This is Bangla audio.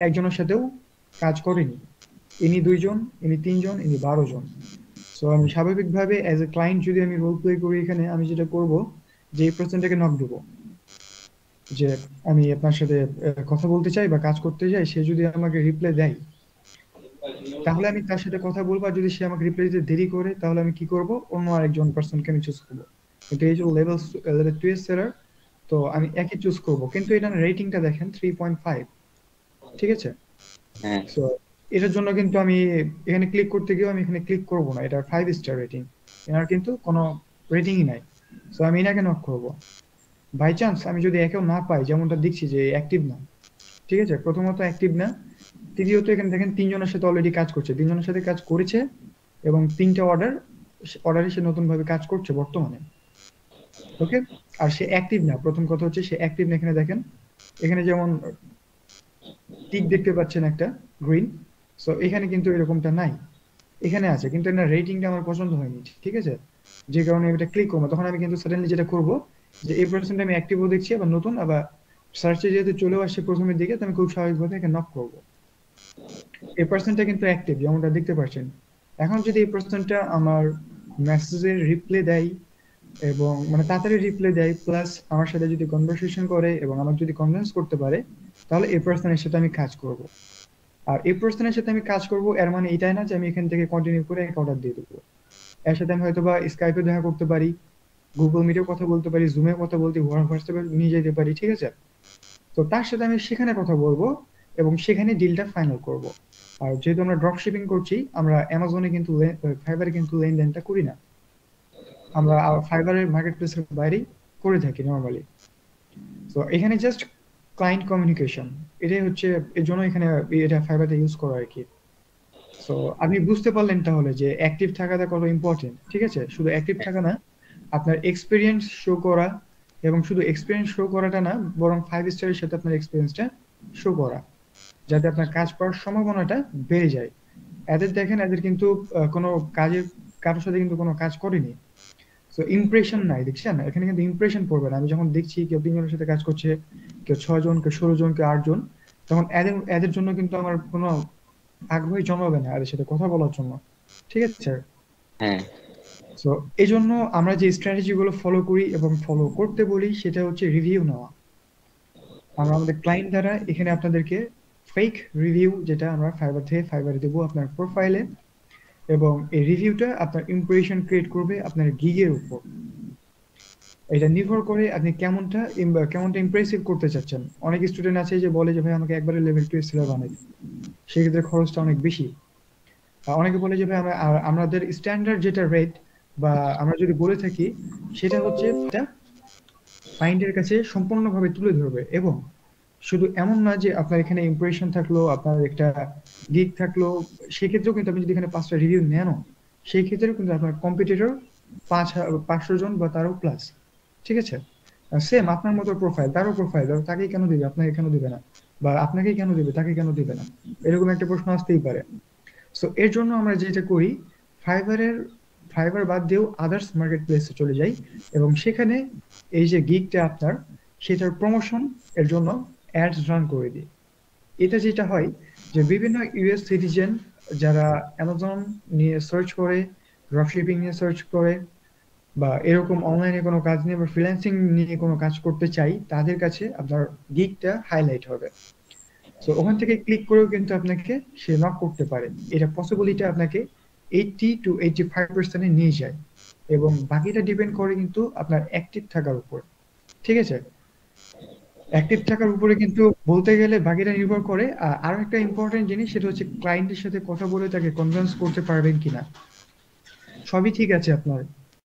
একজনের সাথেও কাজ করেনি। ইনি ২ জন, ইনি ৩ জন, ইনি ১২ জন। সো আমি স্বাভাবিকভাবে অ্যাজ এ ক্লায়েন্ট যদি আমি রোল প্লে করি এখানে, আমি যেটা করব যে এই পারসনটাকে নক দিব। যে আমি আপনার সাথে কথা বলতে চাই বা কাজ করতে চাই, সে যদি আমাকে রিপ্লাই দেয়, তাহলে আমি তার সাথে কথা বলবো। আর যদি সে আমাকে রিপ্লাই দিতে দেরি করে, তাহলে আমি কি করব? অন্য আরেকজন পারসনকে আমি চুজ করব। কিন্তু এই যে লেভেল 2 এর সেলার, তো আমি একই চুজ করব। কিন্তু এটার রেটিংটা দেখেন 3.5। ঠিক আছে? হ্যাঁ। সো এটার জন্য কিন্তু আমি এখানে ক্লিক করতে গিয়েও আমি এখানে ক্লিক করব না। এটা 5 স্টার রেটিং। এনার কিন্তু কোনো রেটিংই নাই। সো আমি এনাকে নক করব। বাই চান্স আমি যদি একেও না পাই, যেমনটা দেখছি যে অ্যাক্টিভ না। ঠিক আছে? প্রথমত অ্যাক্টিভ না। তৃতীয়ত এখানে দেখেন ৩ জনের সাথে অলরেডি কাজ করছে। ৩ জনের সাথে কাজ করেছে এবং ৩ টা অর্ডারে সে নতুনভাবে কাজ করছে বর্তমানে। ওকে? আর সে অ্যাক্টিভ না। প্রথম কথা হচ্ছে সে অ্যাক্টিভ না। এখানে দেখেন। এখানে যেমন টিক দেখতে পাচ্ছেন একটা গ্রিন। সো এখানে কিন্তু এরকমটা নাই। এখানে আছে কিন্তু এটার রেটিংটা আমার পছন্দ হয়নি। ঠিক আছে? যে কারণে আমি এটা ক্লিক করব। তখন আমি কিন্তু সাডেনলি যেটা করব যে এই পারসনটা আমি অ্যাক্টিভও দেখছি আবার নতুন আবার সার্চে যেহেতু চলেও আসছে প্রথমের দিকে, তো আমি খুব স্বাভাবিকভাবে এখানে নক করব। এই পারসনটা কিন্তু অ্যাক্টিভ যেমনটা দেখতে পাচ্ছেন। এখন যদি এই পারসনটা আমার মেসেজের রিপ্লাই দেয় এবং মানে তাড়াতাড়ি রিপ্লাই দেয়, প্লাস আমার সাথে যদি কনভারসেশন করে এবং আমাকে যদি কনভিন্স করতে পারে, তাহলে এই পারসনের সাথে আমি কাজ করব। আর এই পারসনের সাথে আমি কাজ করব এর মানে এটাই না যে আমি এখান থেকে কন্টিনিউ করে এক অর্ডার দিয়ে দেবো। এর সাথে আমি হয়তোবা স্কাইপে দেখা করতে পারি, গুগল মিটেও কথা বলতে পারি, জুমে কথা বলতে, হোয়াটসঅ্যাপে নিয়ে যেতে পারি। ঠিক আছে? তো তার সাথে আমি সেখানে কথা বলবো এবং সেখানে ডিলটা ফাইনাল করব। আর যেহেতু আমরা ড্রপ শিপিং করছি, আমরা অ্যামাজনে কিন্তু ফাইবারে কিন্তু লেনদেনটা করি না। আমরা ফাইবারের মার্কেট প্লেসের বাইরেই করে থাকি নর্মালি। তো এখানে জাস্ট ক্লায়েন্ট কমিউনিকেশন, এটাই হচ্ছে এর জন্য এখানে এটা ফাইবারটা ইউজ করা আর কি। সো আপনি বুঝতে পারলেন তাহলে যে অ্যাক্টিভ থাকাটা কত ইম্পর্টেন্ট। ঠিক আছে? শুধু অ্যাক্টিভ থাকা না, আপনার এক্সপেরিয়েন্স শো করা, এবং শুধু এক্সপেরিয়েন্স শো করাটা না, বরং 5 স্টারের সাথে আপনার এক্সপেরিয়েন্সটা শো করা, যাতে আপনার কাজ পাওয়ার সম্ভাবনাটা বেড়ে যায়। এদের দেখেন, এদের কিন্তু কোনো কাজের কারোর সাথে কিন্তু কোনো কাজ করেনি। সো ইমপ্রেশন নাই, দেখছেন? এখানে কিন্তু ইমপ্রেশন পড়বে না। আমি যখন দেখছি কেউ ৩ জনের সাথে কাজ করছে, কেউ ৬ জন, কেউ ১৬ জন, কেউ ৮ জন, তখন এদের এদের জন্য কিন্তু আমার কোনো আগ্রহই জন্মাবে না এদের সাথে কথা বলার জন্য। ঠিক আছে? হ্যাঁ। সো এজন্য আমরা যে স্ট্র্যাটেজি গুলো ফলো করি এবং ফলো করতে বলি, সেটা হচ্ছে রিভিউ নেওয়া। আমরা আমাদের ক্লায়েন্ট দ্বারা এখানে আপনাদেরকে ফেক রিভিউ, যেটা আমরা ফাইবার থেকে ফাইবারে দেবো আপনার প্রোফাইলে, এবং এই রিভিউটা আপনার ইমপ্রেশন ক্রিয়েট করবে আপনার গিগের উপর। এটা নির্ভর করে আপনি কেমনটা ইমপ্রেসিভ করতে চাচ্ছেন। অনেক স্টুডেন্ট আছে যে বলে যে ভাই আমাকে একবারে লেভেল 2 সেলার বানাই দিন। সেক্ষেত্রে খরচটা অনেক বেশি। অনেকে বলে যে ভাই আমাদের স্ট্যান্ডার্ড যেটা রেট বা আমরা যদি বলে থাকি, সেটা হচ্ছে এটা ক্লায়েন্টের কাছে সম্পূর্ণভাবে তুলে ধরবে। এবং শুধু এমন না যে আপনার এখানে ইমপ্রেশন থাকলো, আপনার একটা গিগ থাকলো, সেক্ষেত্রেও কিন্তু আপনি যদি এখানে 5টা রিভিউ নেনও, সেই ক্ষেত্রেও কিন্তু আপনার কম্পিটিটর ৫০০ জন বা তারও প্লাস। ঠিক আছে? সেম আপনার মতো প্রোফাইল, তারও প্রোফাইল, তাকেই কেন দিবে, আপনাকে কেন দিবে না? বা আপনাকেই কেন দিবে, তাকে কেন দিবে না? এরকম একটা প্রশ্ন আসতেই পারে। সো এর জন্য আমরা যেটা করি, ফাইবারের ফাইবার বাদ দিয়েও আদার্স মার্কেট প্লেসে চলে যাই এবং সেখানে এই যে গিগটা আপনার, সেটার প্রমোশন এর জন্য অ্যাডস রান করে দিই। এতে যেটা হয় যে বিভিন্ন ইউএস সিটিজেন যারা অ্যামাজন নিয়ে সার্চ করে, ড্রপশিপিং নিয়ে সার্চ করে, বা এরকম অনলাইনে কোনো কাজ নিয়ে বা ফ্রিল্যান্সিং নিয়ে কোনো কাজ করতে চাই, তাদের কাছে আপনার গিগটা হাইলাইট হবে। সো ওখান থেকে ক্লিক করেও কিন্তু আপনাকে সে নক করতে পারে। এটা পসিবিলিটি আপনাকে 80 to 85% এ নিয়ে যায়। এবং বাকিটা ডিপেন্ড করে কিন্তু আপনার অ্যাক্টিভ থাকার উপর। ঠিক আছে? অ্যাক্টিভ থাকার উপরে কিন্তু বলতে গেলে বাকিটা নির্ভর করে। আরো একটা ইম্পর্টেন্ট জিনিস, সেটা হচ্ছে ক্লায়েন্টের সাথে কথা বলে তাকে কনভিন্স করতে পারবেন কিনা। সবই ঠিক আছে আপনার।